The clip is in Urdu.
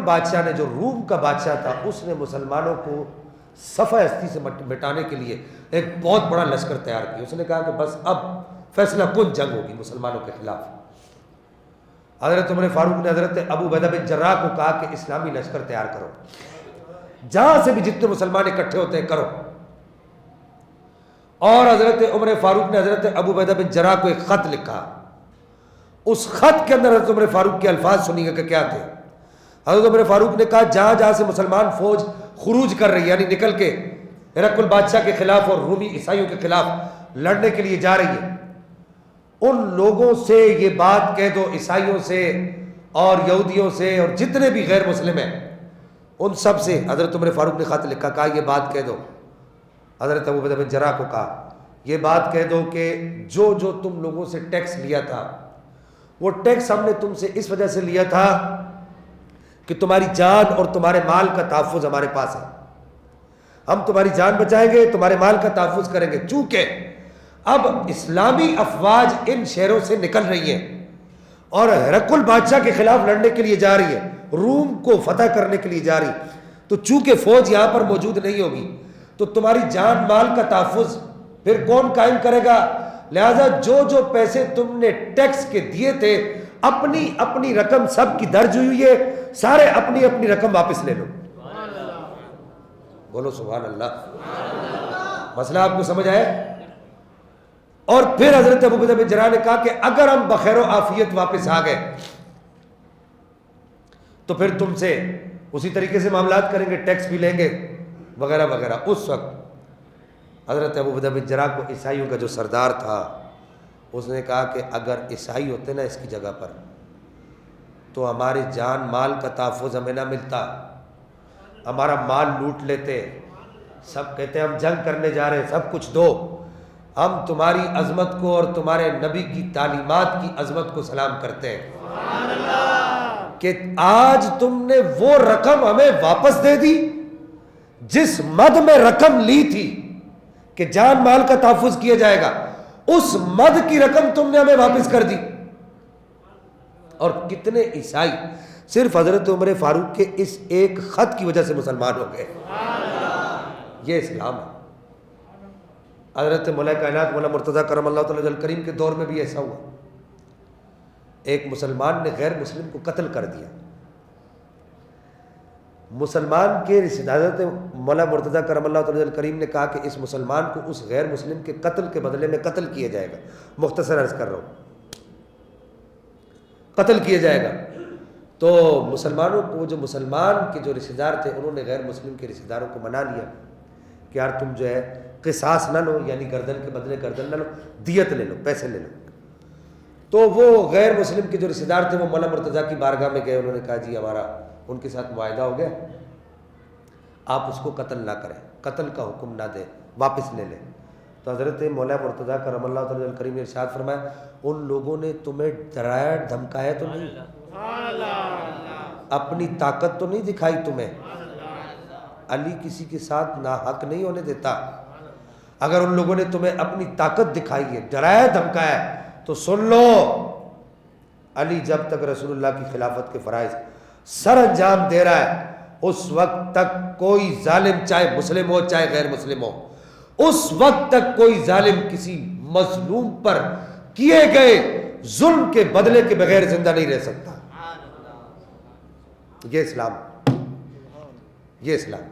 بادشاہ نے، جو روم کا بادشاہ تھا، اس نے مسلمانوں کو صفحہ ہستی سے مٹانے کے لیے ایک بہت بڑا لشکر تیار کیا. اس نے کہا کہ بس اب فیصلہ کن جنگ ہوگی مسلمانوں کے خلاف. حضرت عمر فاروق نے حضرت ابو عبیدہ بن جراح کو کہا کہ اسلامی لشکر تیار کرو، جہاں سے بھی جتنے مسلمان اکٹھے ہوتے ہیں کرو. اور حضرت عمر فاروق نے حضرت ابو عبیدہ بن جراح کو ایک خط لکھا. اس خط کے اندر حضرت عمر فاروق کے الفاظ سنیے گا کہ کیا تھے. حضرت عمر فاروق نے کہا جہاں جہاں سے مسلمان فوج خروج کر رہی ہے، یعنی نکل کے ہرقل بادشاہ کے خلاف اور رومی عیسائیوں کے خلاف لڑنے کے لیے جا رہی ہے، ان لوگوں سے یہ بات کہہ دو، عیسائیوں سے اور یہودیوں سے اور جتنے بھی غیر مسلم ہیں ان سب سے. حضرت عمر فاروق نے خط لکھا، کہا یہ بات کہہ دو. حضرت ابو عبیدہ بن جراح کو کہا یہ بات کہہ دو کہ جو جو تم لوگوں سے ٹیکس لیا تھا، وہ ٹیکس ہم نے تم سے اس وجہ سے لیا تھا کہ تمہاری جان اور تمہارے مال کا تحفظ ہمارے پاس ہے. ہم تمہاری جان بچائیں گے، تمہارے مال کا تحفظ کریں گے. چونکہ اب اسلامی افواج ان شہروں سے نکل رہی ہیں اور ہرقل بادشاہ کے خلاف لڑنے کے لیے جا رہی ہے، روم کو فتح کرنے کے لیے جا رہی، تو چونکہ فوج یہاں پر موجود نہیں ہوگی تو تمہاری جان مال کا تحفظ پھر کون قائم کرے گا؟ لہذا جو جو پیسے تم نے ٹیکس کے دیے تھے، اپنی اپنی رقم سب کی درج ہوئی ہے، سارے اپنی اپنی رقم واپس لے لو. بولو سبحان اللہ. مسئلہ آپ کو سمجھ آئے؟ اور پھر حضرت ابو عبیدہ بن جراح نے کہا کہ اگر ہم بخیر و عافیت واپس آ گئے تو پھر تم سے اسی طریقے سے معاملات کریں گے، ٹیکس بھی لیں گے وغیرہ وغیرہ. اس وقت حضرت ابو عبیدہ بن جراح کو عیسائیوں کا جو سردار تھا اس نے کہا کہ اگر عیسائی ہوتے نا اس کی جگہ پر تو ہماری جان مال کا تحفظ ہمیں نہ ملتا، ہمارا مال لوٹ لیتے. سب کہتے ہیں ہم جنگ کرنے جا رہے ہیں، سب کچھ دو. ہم تمہاری عظمت کو اور تمہارے نبی کی تعلیمات کی عظمت کو سلام کرتے ہیں کہ آج تم نے وہ رقم ہمیں واپس دے دی جس مد میں رقم لی تھی کہ جان مال کا تحفظ کیا جائے گا، اس مد کی رقم تم نے ہمیں واپس کر دی. اور کتنے عیسائی صرف حضرت عمر فاروق کے اس ایک خط کی وجہ سے مسلمان ہو گئے. یہ اسلام ہے. حضرت مولا کائنات مولا مرتضیٰ کرم اللہ تعالی وجہ کریم کے دور میں بھی ایسا ہوا. ایک مسلمان نے غیر مسلم کو قتل کر دیا. مسلمان کے رشتہ دار حضرت مولا مرتضیٰ کرم اللہ تعالی وجہ کریم نے کہا کہ اس مسلمان کو اس غیر مسلم کے قتل کے بدلے میں قتل کیا جائے گا. مختصر عرض کر رہا ہوں، قتل کیا جائے گا. تو مسلمانوں کو جو مسلمان کے جو رشتہ دار تھے انہوں نے غیر مسلم کے رشتہ داروں کو منا لیا کہ یار تم جو ہے قصاص نہ لو، یعنی گردن کے بدلے گردن نہ لو، دیت لے لو، پیسے لے لو. تو وہ غیر مسلم کے جو رشتہ دار تھے وہ مولا مرتضیٰ کی بارگاہ میں گئے. انہوں نے کہا جی ہمارا ان کے ساتھ معاہدہ ہو گیا، آپ اس کو قتل نہ کریں، قتل کا حکم نہ دیں، واپس لے لیں. تو حضرت مولا مرتضیٰ کرم اللہ تعالی علیہ کریم نے ارشاد فرمایا ان لوگوں نے تمہیں ڈرایا دھمکایا تو نہیں، اپنی طاقت تو نہیں دکھائی تمہیں. علی کسی کے ساتھ ناحق نہیں ہونے دیتا. اگر ان لوگوں نے تمہیں اپنی طاقت دکھائی ہے، ڈرایا دھمکایا تو سن لو، علی جب تک رسول اللہ کی خلافت کے فرائض سر انجام دے رہا ہے اس وقت تک کوئی ظالم چاہے مسلم ہو چاہے غیر مسلم ہو، اس وقت تک کوئی ظالم کسی مظلوم پر کیے گئے ظلم کے بدلے کے بغیر زندہ نہیں رہ سکتا. یہ اسلام، یہ اسلام.